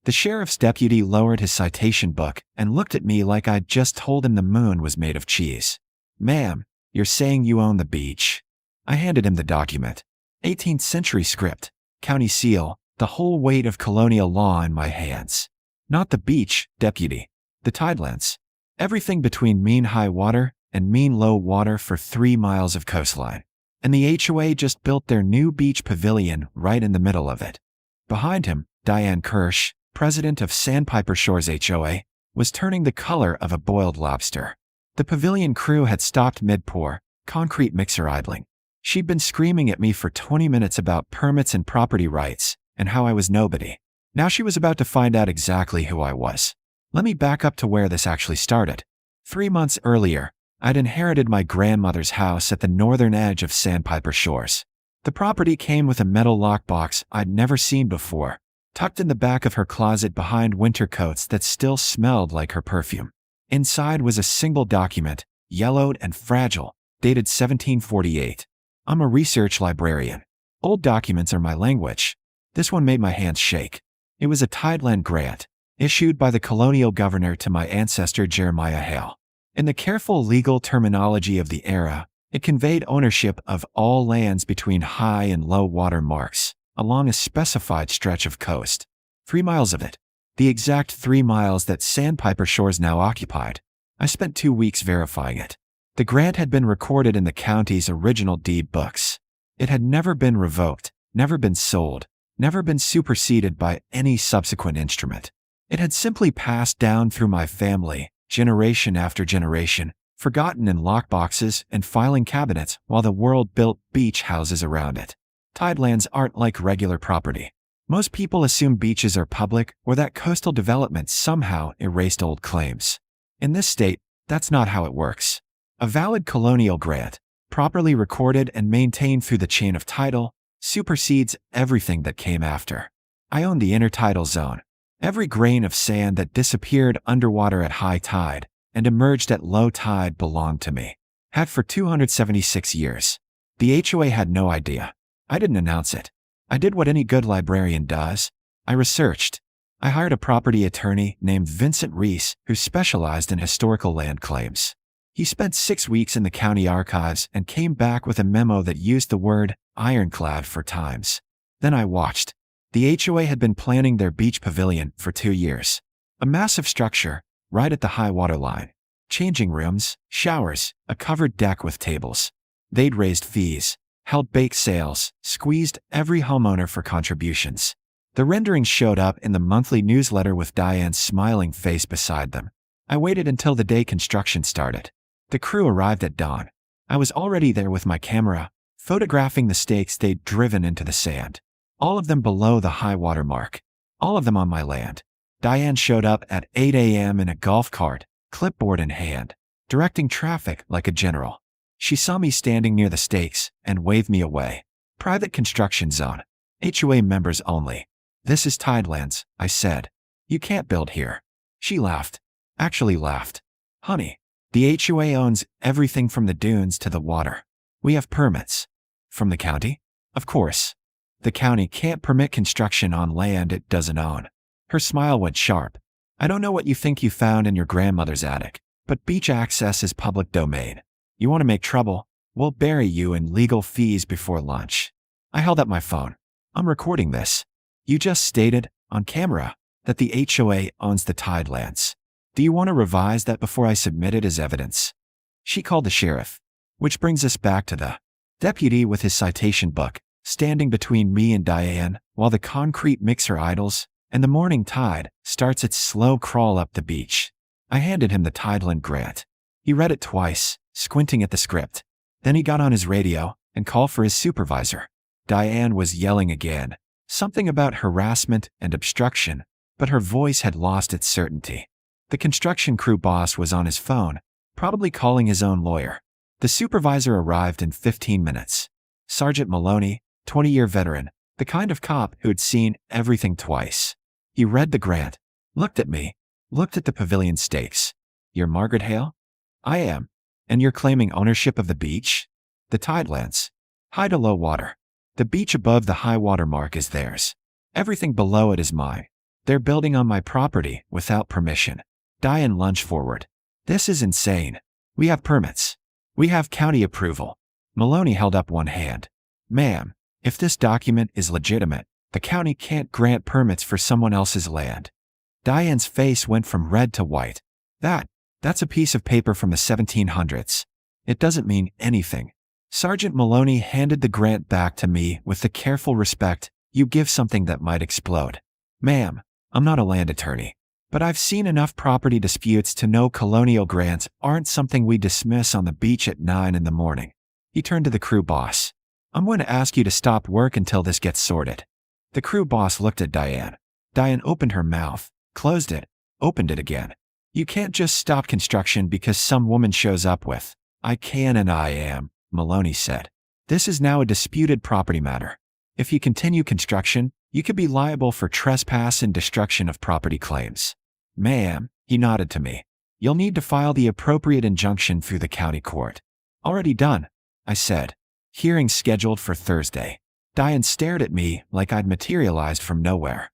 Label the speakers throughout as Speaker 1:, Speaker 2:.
Speaker 1: The sheriff's deputy lowered his citation book and looked at me like I'd just told him the moon was made of cheese. "Ma'am, you're saying you own the beach?" I handed him the document. 18th century script, county seal, the whole weight of colonial law in my hands. Not the beach, deputy. The Tidelands. Everything between mean high water and mean low water for 3 miles of coastline. And the HOA just built their new beach pavilion right in the middle of it. Behind him, Diane Kirsch, president of Sandpiper Shores HOA, was turning the color of a boiled lobster. The pavilion crew had stopped mid-pour, concrete mixer idling. She'd been screaming at me for 20 minutes about permits and property rights, and how I was nobody. Now she was about to find out exactly who I was. Let me back up to where this actually started. 3 months earlier, I'd inherited my grandmother's house at the northern edge of Sandpiper Shores. The property came with a metal lockbox I'd never seen before, tucked in the back of her closet behind winter coats that still smelled like her perfume. Inside was a single document, yellowed and fragile, dated 1748. I'm a research librarian. Old documents are my language. This one made my hands shake. It was a Tideland grant, issued by the colonial governor to my ancestor Jeremiah Hale. In the careful legal terminology of the era, it conveyed ownership of all lands between high and low water marks, along a specified stretch of coast. 3 miles of it. The exact 3 miles that Sandpiper Shores now occupied. I spent 2 weeks verifying it. The grant had been recorded in the county's original deed books. It had never been revoked, never been sold, never been superseded by any subsequent instrument. It had simply passed down through my family, generation after generation, forgotten in lockboxes and filing cabinets while the world built beach houses around it. Tidelands aren't like regular property. Most people assume beaches are public or that coastal development somehow erased old claims. In this state, that's not how it works. A valid colonial grant, properly recorded and maintained through the chain of title, supersedes everything that came after. I own the intertidal zone. Every grain of sand that disappeared underwater at high tide and emerged at low tide belonged to me. Had for 276 years. The HOA had no idea. I didn't announce it. I did what any good librarian does. I researched. I hired a property attorney named Vincent Reese who specialized in historical land claims. He spent 6 weeks in the county archives and came back with a memo that used the word ironclad 4 times. Then I watched. The HOA had been planning their beach pavilion for 2 years. A massive structure, right at the high water line. Changing rooms, showers, a covered deck with tables. They'd raised fees, held bake sales, squeezed every homeowner for contributions. The renderings showed up in the monthly newsletter with Diane's smiling face beside them. I waited until the day construction started. The crew arrived at dawn. I was already there with my camera, photographing the stakes they'd driven into the sand. All of them below the high water mark. All of them on my land. Diane showed up at 8 a.m. in a golf cart, clipboard in hand, directing traffic like a general. She saw me standing near the stakes and waved me away. Private construction zone. HOA members only. This is Tidelands, I said. You can't build here. She laughed. Actually laughed. Honey, the HOA owns everything from the dunes to the water. We have permits. From the county? Of course. The county can't permit construction on land it doesn't own. Her smile went sharp. I don't know what you think you found in your grandmother's attic, but beach access is public domain. You want to make trouble? We'll bury you in legal fees before lunch. I held up my phone. I'm recording this. You just stated, on camera, that the HOA owns the Tidelands. Do you want to revise that before I submit it as evidence? She called the sheriff. Which brings us back to the deputy with his citation book, standing between me and Diane while the concrete mixer idles and the morning tide starts its slow crawl up the beach. I handed him the Tideland grant. He read it twice, squinting at the script. Then he got on his radio and called for his supervisor. Diane was yelling again, something about harassment and obstruction, but her voice had lost its certainty. The construction crew boss was on his phone, probably calling his own lawyer. The supervisor arrived in 15 minutes. Sergeant Maloney, 20-year veteran, the kind of cop who'd seen everything twice. He read the grant, looked at me, looked at the pavilion stakes. You're Margaret Hale? I am. And you're claiming ownership of the beach? The Tidelands. High to low water. The beach above the high water mark is theirs. Everything below it is mine. They're building on my property without permission. Diane lunged forward. This is insane. We have permits. We have county approval. Maloney held up one hand. Ma'am, if this document is legitimate, the county can't grant permits for someone else's land. Diane's face went from red to white. That's a piece of paper from the 1700s. It doesn't mean anything. Sergeant Maloney handed the grant back to me with the careful respect you give something that might explode. Ma'am, I'm not a land attorney, but I've seen enough property disputes to know colonial grants aren't something we dismiss on the beach at 9 in the morning. He turned to the crew boss. I'm going to ask you to stop work until this gets sorted. The crew boss looked at Diane. Diane opened her mouth, closed it, opened it again. You can't just stop construction because some woman shows up with, I can and I am, Maloney said. This is now a disputed property matter. If you continue construction, you could be liable for trespass and destruction of property claims. Ma'am, he nodded to me. You'll need to file the appropriate injunction through the county court. Already done, I said. Hearing scheduled for Thursday. Diane stared at me like I'd materialized from nowhere.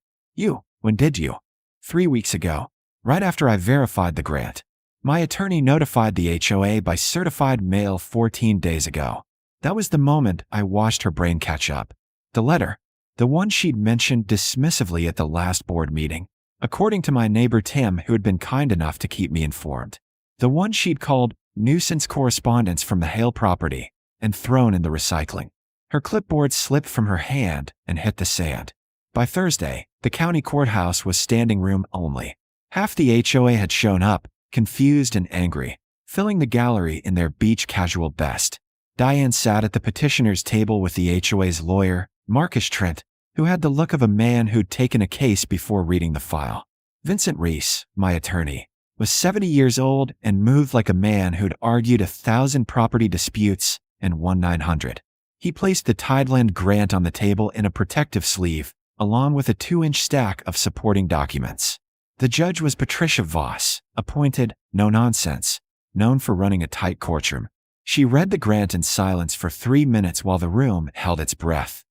Speaker 1: When did you? 3 weeks ago, right after I verified the grant. My attorney notified the HOA by certified mail 14 days ago. That was the moment I watched her brain catch up. The letter, the one she'd mentioned dismissively at the last board meeting, according to my neighbor Tim, who had been kind enough to keep me informed. The one she'd called nuisance correspondence from the Hale property and thrown in the recycling. Her clipboard slipped from her hand and hit the sand. By Thursday, the county courthouse was standing room only. Half the HOA had shown up, confused and angry, filling the gallery in their beach casual best. Diane sat at the petitioner's table with the HOA's lawyer, Marcus Trent, who had the look of a man who'd taken a case before reading the file. Vincent Reese, my attorney, was 70 years old and moved like a man who'd argued 1,000 property disputes and won 900. He placed the Tideland grant on the table in a protective sleeve, along with a 2-inch stack of supporting documents. The judge was Patricia Voss, appointed, no nonsense, known for running a tight courtroom. She read the grant in silence for 3 minutes while the room held its breath.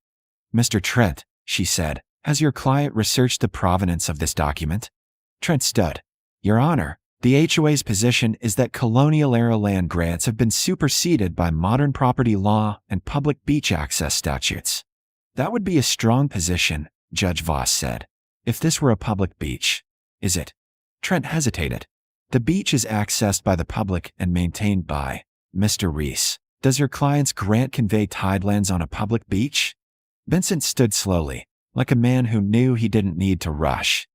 Speaker 1: Mr. Trent, she said, has your client researched the provenance of this document? Trent stood. Your Honor, the HOA's position is that colonial-era land grants have been superseded by modern property law and public beach access statutes. That would be a strong position, Judge Voss said. If this were a public beach. Is it? Trent hesitated. The beach is accessed by the public and maintained by Mr. Reese. Does your client's grant convey tidelands on a public beach? Vincent stood slowly, like a man who knew he didn't need to rush.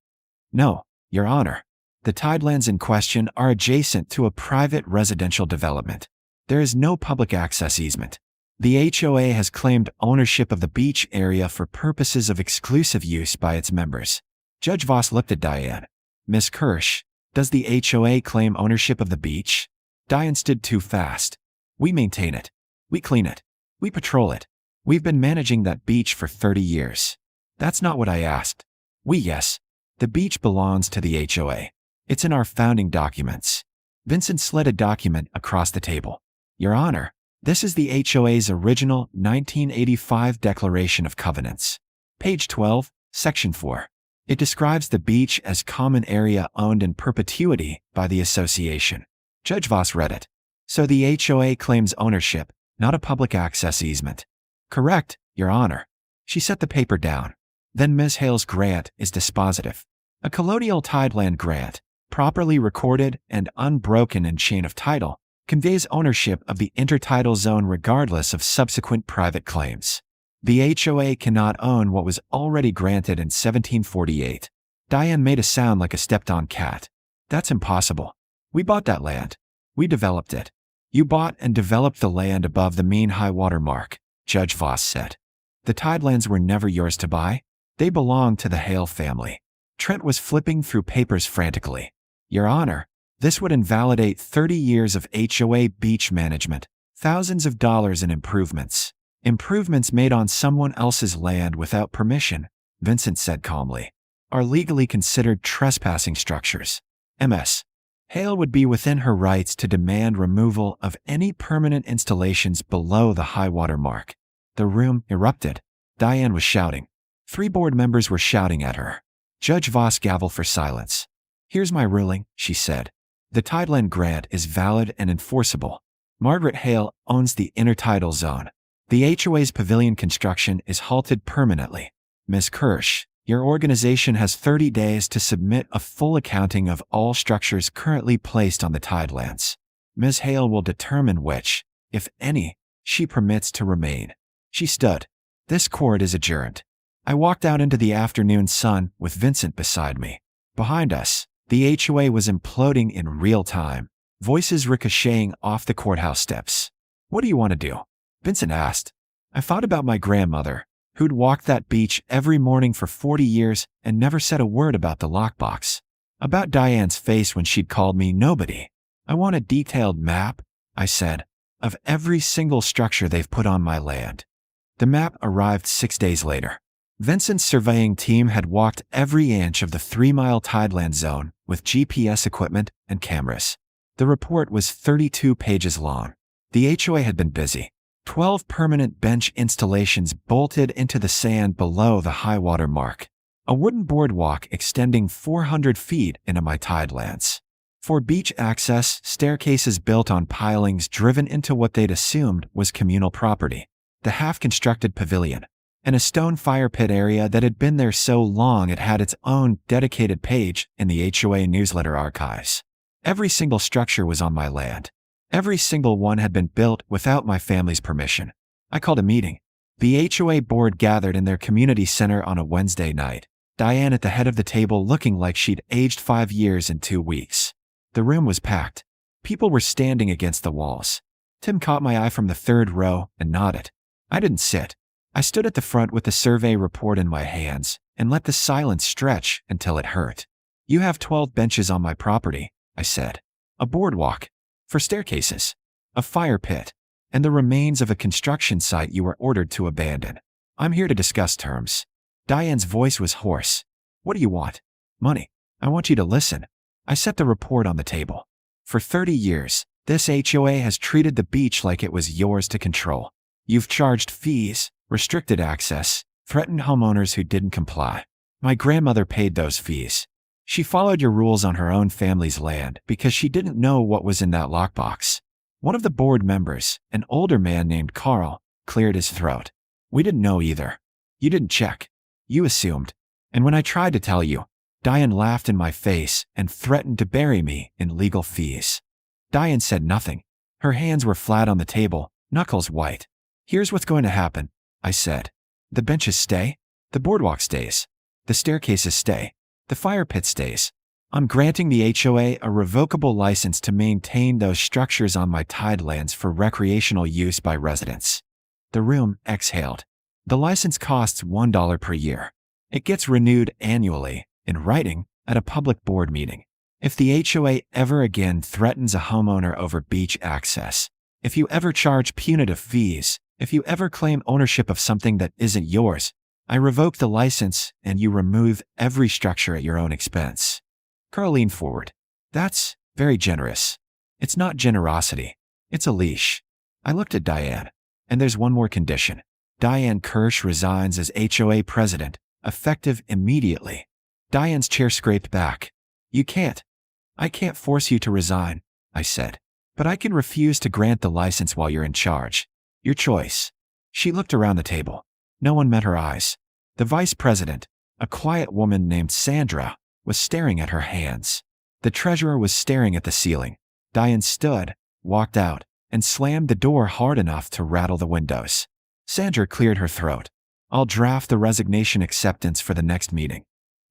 Speaker 1: No, Your Honor. The tidelands in question are adjacent to a private residential development. There is no public access easement. The HOA has claimed ownership of the beach area for purposes of exclusive use by its members. Judge Voss looked at Diane. Ms. Kirsch, does the HOA claim ownership of the beach? Diane stood too fast. We maintain it. We clean it. We patrol it. We've been managing that beach for 30 years. That's not what I asked. Yes. The beach belongs to the HOA. It's in our founding documents. Vincent slid a document across the table. Your Honor, this is the HOA's original 1985 Declaration of Covenants. Page 12, Section 4. It describes the beach as common area owned in perpetuity by the association. Judge Voss read it. So the HOA claims ownership, not a public access easement. Correct, Your Honor. She set the paper down. Then Ms. Hale's grant is dispositive. A colonial tideland grant, properly recorded and unbroken in chain of title, conveys ownership of the intertidal zone regardless of subsequent private claims. The HOA cannot own what was already granted in 1748. Diane made a sound like a stepped-on cat. That's impossible. We bought that land. We developed it. You bought and developed the land above the mean high water mark, Judge Voss said. The tidelands were never yours to buy. They belonged to the Hale family. Trent was flipping through papers frantically. Your Honor, this would invalidate 30 years of HOA beach management, thousands of dollars in improvements. Improvements made on someone else's land without permission, Vincent said calmly, are legally considered trespassing structures. MS. Hale would be within her rights to demand removal of any permanent installations below the high water mark. The room erupted. Diane was shouting. 3 board members were shouting at her. Judge Voss gavelled for silence. Here's my ruling, she said. The Tideland grant is valid and enforceable. Margaret Hale owns the intertidal zone. The HOA's pavilion construction is halted permanently. Ms. Kirsch, your organization has 30 days to submit a full accounting of all structures currently placed on the Tidelands. Ms. Hale will determine which, if any, she permits to remain. She stood. This court is adjourned. I walked out into the afternoon sun with Vincent beside me. Behind us, the HOA was imploding in real time, voices ricocheting off the courthouse steps. What do you want to do? Vincent asked. I thought about my grandmother, who'd walked that beach every morning for 40 years and never said a word about the lockbox. About Diane's face when she'd called me nobody. I want a detailed map, I said, of every single structure they've put on my land. The map arrived 6 days later. Vincent's surveying team had walked every inch of the 3-mile Tideland zone with GPS equipment and cameras. The report was 32 pages long. The HOA had been busy. 12 permanent bench installations bolted into the sand below the high-water mark. A wooden boardwalk extending 400 feet into my Tidelands. 4 beach access staircases built on pilings driven into what they'd assumed was communal property. The half-constructed pavilion. And a stone fire pit area that had been there so long it had its own dedicated page in the HOA newsletter archives. Every single structure was on my land. Every single one had been built without my family's permission. I called a meeting. The HOA board gathered in their community center on a Wednesday night. Diane at the head of the table looking like she'd aged 5 years in 2 weeks. The room was packed. People were standing against the walls. Tim caught my eye from the 3rd row and nodded. I didn't sit. I stood at the front with the survey report in my hands and let the silence stretch until it hurt. You have 12 benches on my property, I said. A boardwalk. For staircases. A fire pit. And the remains of a construction site you were ordered to abandon. I'm here to discuss terms. Diane's voice was hoarse. What do you want? Money. I want you to listen. I set the report on the table. For 30 years, this HOA has treated the beach like it was yours to control. You've charged fees, restricted access, threatened homeowners who didn't comply. My grandmother paid those fees. She followed your rules on her own family's land because she didn't know what was in that lockbox. One of the board members, an older man named Carl, cleared his throat. We didn't know either. You didn't check. You assumed. And when I tried to tell you, Diane laughed in my face and threatened to bury me in legal fees. Diane said nothing. Her hands were flat on the table, knuckles white. Here's what's going to happen, I said. The benches stay. The boardwalk stays. The staircases stay. The fire pit stays. I'm granting the HOA a revocable license to maintain those structures on my Tidelands for recreational use by residents. The room exhaled. The license costs $1 per year. It gets renewed annually, in writing, at a public board meeting. If the HOA ever again threatens a homeowner over beach access, if you ever charge punitive fees, if you ever claim ownership of something that isn't yours, I revoke the license and you remove every structure at your own expense. Carl leaned forward. That's very generous. It's not generosity. It's a leash. I looked at Diane. And there's one more condition. Diane Kirsch resigns as HOA president, effective immediately. Diane's chair scraped back. You can't. I can't force you to resign, I said. But I can refuse to grant the license while you're in charge. Your choice. She looked around the table. No one met her eyes. The vice president, a quiet woman named Sandra, was staring at her hands. The treasurer was staring at the ceiling. Diane stood, walked out, and slammed the door hard enough to rattle the windows. Sandra cleared her throat. I'll draft the resignation acceptance for the next meeting.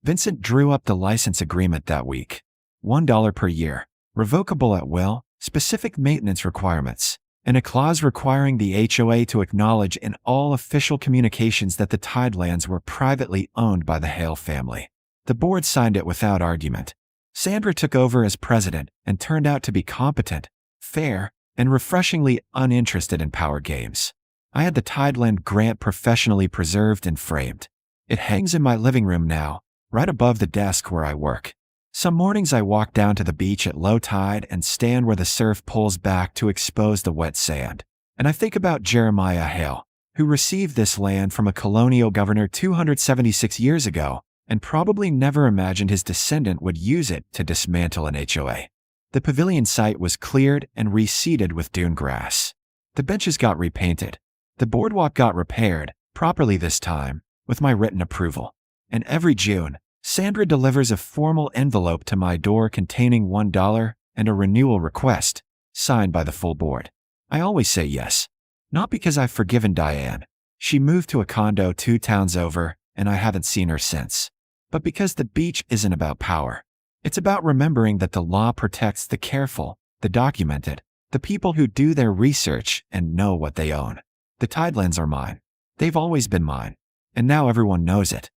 Speaker 1: Vincent drew up the license agreement that week. $1 per year, revocable at will, specific maintenance requirements, and a clause requiring the HOA to acknowledge in all official communications that the Tidelands were privately owned by the Hale family. The board signed it without argument. Sandra took over as president and turned out to be competent, fair, and refreshingly uninterested in power games. I had the Tideland grant professionally preserved and framed. It hangs in my living room now, right above the desk where I work. Some mornings I walk down to the beach at low tide and stand where the surf pulls back to expose the wet sand. And I think about Jeremiah Hale, who received this land from a colonial governor 276 years ago and probably never imagined his descendant would use it to dismantle an HOA. The pavilion site was cleared and reseeded with dune grass. The benches got repainted. The boardwalk got repaired, properly this time, with my written approval. And every June, Sandra delivers a formal envelope to my door containing $1 and a renewal request, signed by the full board. I always say yes. Not because I've forgiven Diane. She moved to a condo 2 towns over, and I haven't seen her since. But because the beach isn't about power. It's about remembering that the law protects the careful, the documented, the people who do their research and know what they own. The Tidelands are mine. They've always been mine. And now everyone knows it.